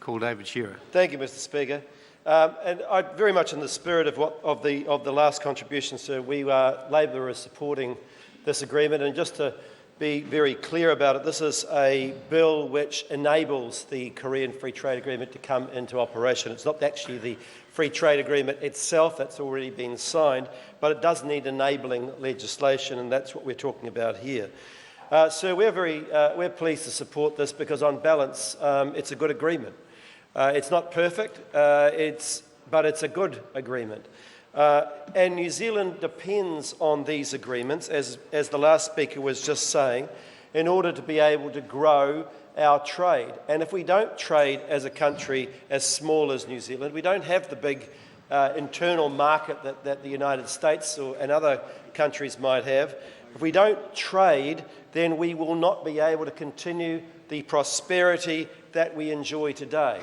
call David Shearer. Thank you, Mr. Speaker. And very much in the spirit of the last contribution, sir, Labor is supporting this agreement. And just to be very clear about it, this is a bill which enables the Korean Free Trade Agreement to come into operation. It's not actually the Free Trade Agreement itself that's already been signed, but it does need enabling legislation, and that's what we're talking about here. So we're pleased to support this because, on balance, it's a good agreement. It's not perfect, but it's a good agreement. And New Zealand depends on these agreements, as the last speaker was just saying, in order to be able to grow our trade. And if we don't trade as a country as small as New Zealand, we don't have the big internal market that the United States and other countries might have. If we don't trade, then we will not be able to continue the prosperity that we enjoy today.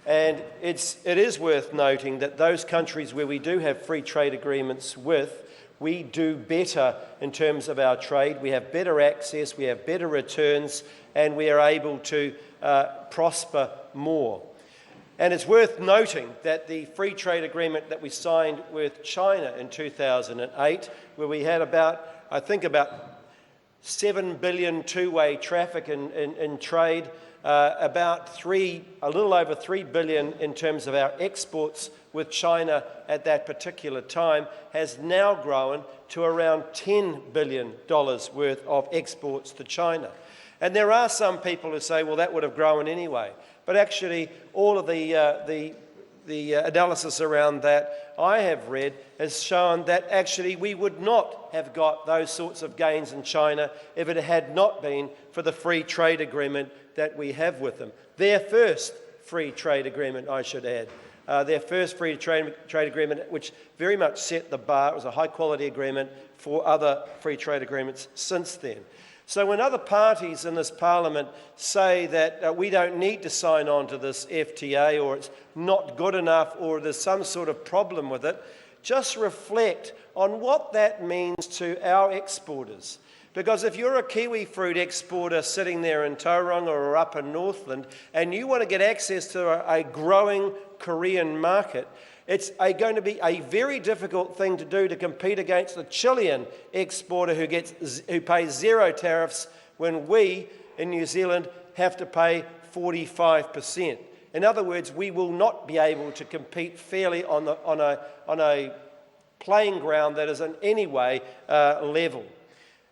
And it is worth noting that those countries where we do have free trade agreements with, we do better in terms of our trade. We have better access, we have better returns, and we are able to prosper more. And it's worth noting that the free trade agreement that we signed with China in 2008, where we had about 7 billion two-way traffic in trade, a little over 3 billion in terms of our exports with China at that particular time, has now grown to around $10 billion worth of exports to China. And there are some people who say, well, that would have grown anyway. But actually, all of the analysis around that I have read has shown that actually we would not have got those sorts of gains in China if it had not been for the free trade agreement that we have with them. Their first free trade agreement, I should add. Their first free trade agreement, which very much set the bar. It was a high-quality agreement for other free trade agreements since then. So when other parties in this parliament say that we don't need to sign on to this FTA, or it's not good enough, or there's some sort of problem with it, just reflect on what that means to our exporters. Because if you're a kiwi fruit exporter sitting there in Tauranga or up in Northland and you want to get access to a growing Korean market, it's going to be a very difficult thing to do to compete against the Chilean exporter who pays zero tariffs when we in New Zealand have to pay 45%. In other words, we will not be able to compete fairly on a playing ground that is in any way level.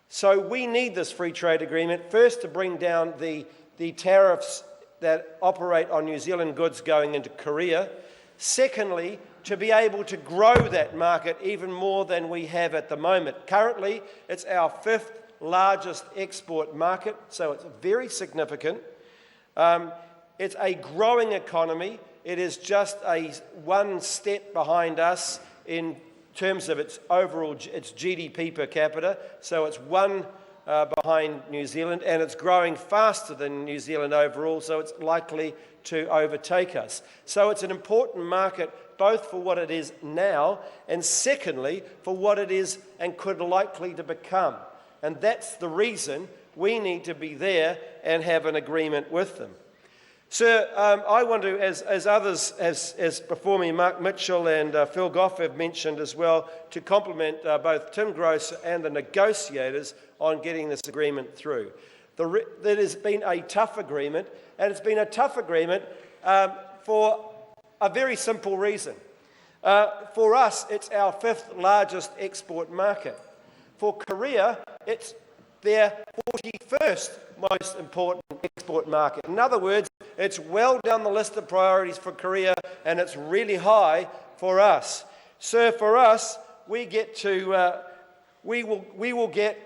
So we need this free trade agreement, first to bring down the tariffs that operate on New Zealand goods going into Korea. Secondly, to be able to grow that market even more than we have at the moment. Currently, it's our 5th largest export market, so it's very significant. It's a growing economy. It is just one step behind us in terms of its GDP per capita, so it's one behind New Zealand, and it's growing faster than New Zealand overall, so it's likely to overtake us. So it's an important market both for what it is now and secondly for what it is and could likely to become. And that's the reason we need to be there and have an agreement with them. Sir, I want to, as others as before me, Mark Mitchell and Phil Goff have mentioned as well, to compliment both Tim Grosser and the negotiators on getting this agreement through. It has been a tough agreement, and it's been a tough agreement for a very simple reason. For us, it's our 5th largest export market. For Korea, it's their 41st most important export market. In other words, it's well down the list of priorities for Korea, and it's really high for us. So for us, we will get,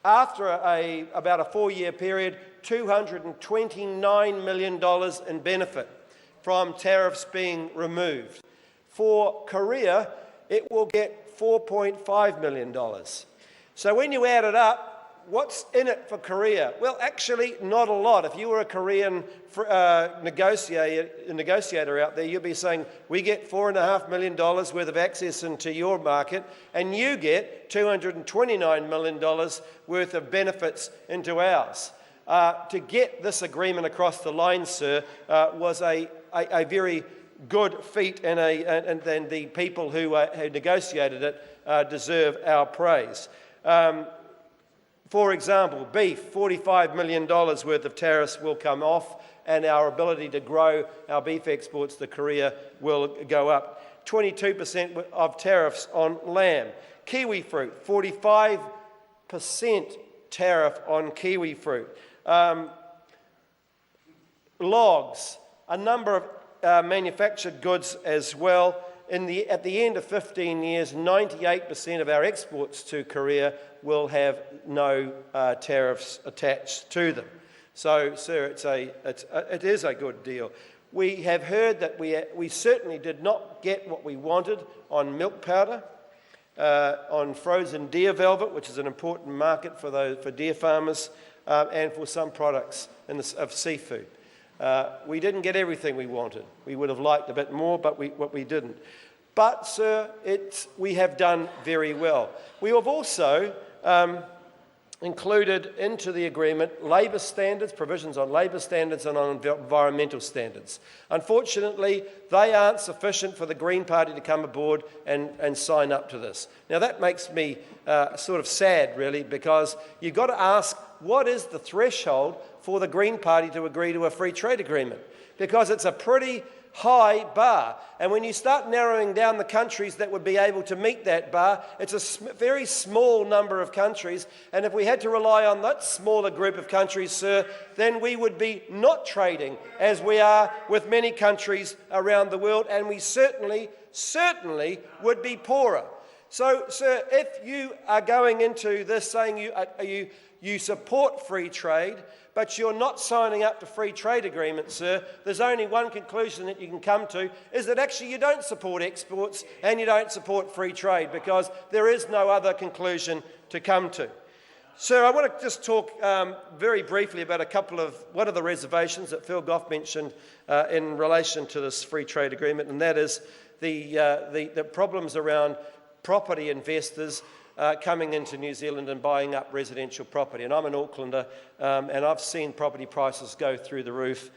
after about a 4-year period, $229 million in benefit from tariffs being removed. For Korea, it will get $4.5 million. So when you add it up, what's in it for Korea? Well, actually, not a lot. If you were a Korean negotiator out there, you'd be saying, we get $4.5 million worth of access into your market, and you get $229 million worth of benefits into ours. to get this agreement across the line, sir, was a very good feat, and the people who negotiated it deserve our praise. For example, beef, $45 million worth of tariffs will come off, and our ability to grow our beef exports to Korea will go up. 22% of tariffs on lamb. Kiwi fruit, 45% tariff on kiwi fruit. Logs, a number of manufactured goods as well. At the end of 15 years, 98% of our exports to Korea will have no tariffs attached to them. So, sir, it is a good deal. We have heard that we certainly did not get what we wanted on milk powder, on frozen deer velvet, which is an important market for deer farmers, and for some products of seafood. We didn't get everything we wanted. We would have liked a bit more, but we didn't. But, sir, we have done very well. We have also included into the agreement labour standards, provisions on labour standards and on environmental standards. Unfortunately, they aren't sufficient for the Green Party to come aboard and sign up to this. Now, that makes me sort of sad, really, because you've got to ask, what is the threshold for the Green Party to agree to a free trade agreement? Because it's a pretty high bar. And when you start narrowing down the countries that would be able to meet that bar, it's a very small number of countries. And if we had to rely on that smaller group of countries, sir, then we would be not trading as we are with many countries around the world, and we certainly would be poorer. So, sir, if you are going into this saying you support free trade, but you're not signing up to free trade agreements, sir, there's only one conclusion that you can come to, is that actually you don't support exports and you don't support free trade, because there is no other conclusion to come to. Sir, I want to just talk very briefly about one of the reservations that Phil Goff mentioned in relation to this free trade agreement, and that is the problems around property investors coming into New Zealand and buying up residential property. And I'm an Aucklander, and I've seen property prices go through the roof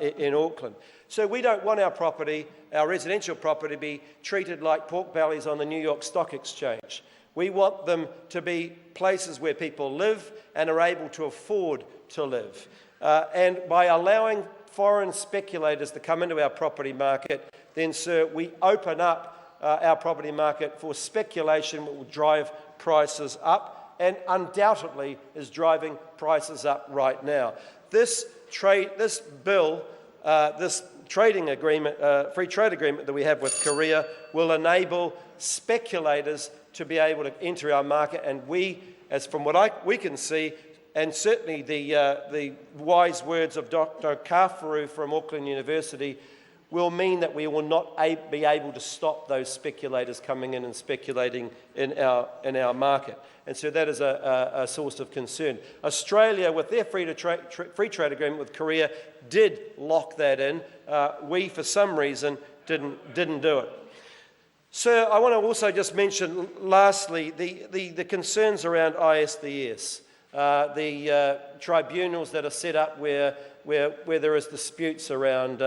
in Auckland. So we don't want our residential property, to be treated like pork bellies on the New York Stock Exchange. We want them to be places where people live and are able to afford to live. And by allowing foreign speculators to come into our property market, then, sir, we open up our property market for speculation that will drive prices up, and undoubtedly is driving prices up right now. This trading agreement, free trade agreement that we have with Korea, will enable speculators to be able to enter our market, and we, as from what we can see, and certainly the wise words of Dr. Kafaru from Auckland University, will mean that we will not be able to stop those speculators coming in and speculating in our market. And so that is a source of concern. Australia, with their free trade agreement with Korea, did lock that in. We, for some reason, didn't do it. Sir, I want to also just mention, lastly, the concerns around ISDS, the tribunals that are set up where there is disputes around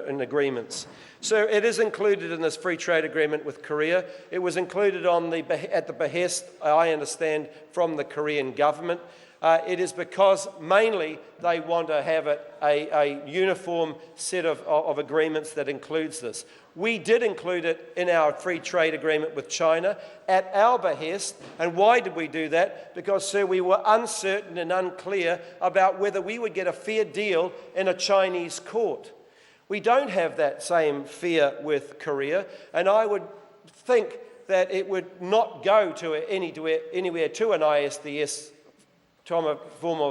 in agreements. So it is included in this free trade agreement with Korea. It was included at the behest, I understand, from the Korean government. It is because mainly they want to have a uniform set of agreements that includes this. We did include it in our free trade agreement with China at our behest. And why did we do that? Because, sir, we were uncertain and unclear about whether we would get a fair deal in a Chinese court. We don't have that same fear with Korea, and I would think that it would not go to anywhere to an ISDS form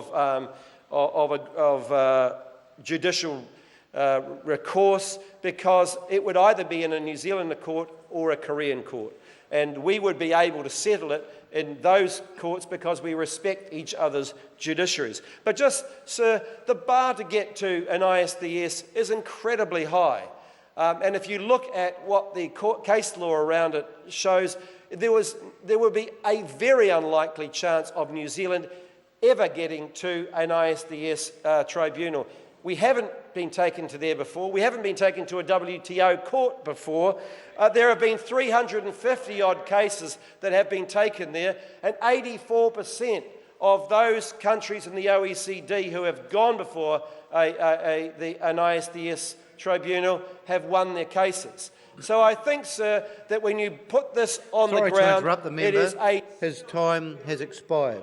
of judicial recourse, because it would either be in a New Zealand court or a Korean court. And we would be able to settle it in those courts because we respect each other's judiciaries. But just, sir, the bar to get to an ISDS is incredibly high. And if you look at what the case law around it shows, there would be a very unlikely chance of New Zealand ever getting to an ISDS tribunal. We haven't been taken to there before. We haven't been taken to a WTO court before. There have been 350-odd cases that have been taken there, and 84% of those countries in the OECD who have gone before an ISDS tribunal have won their cases. So I think, sir, that when you put this on the ground, Sorry to interrupt the member. it is a... His time has expired.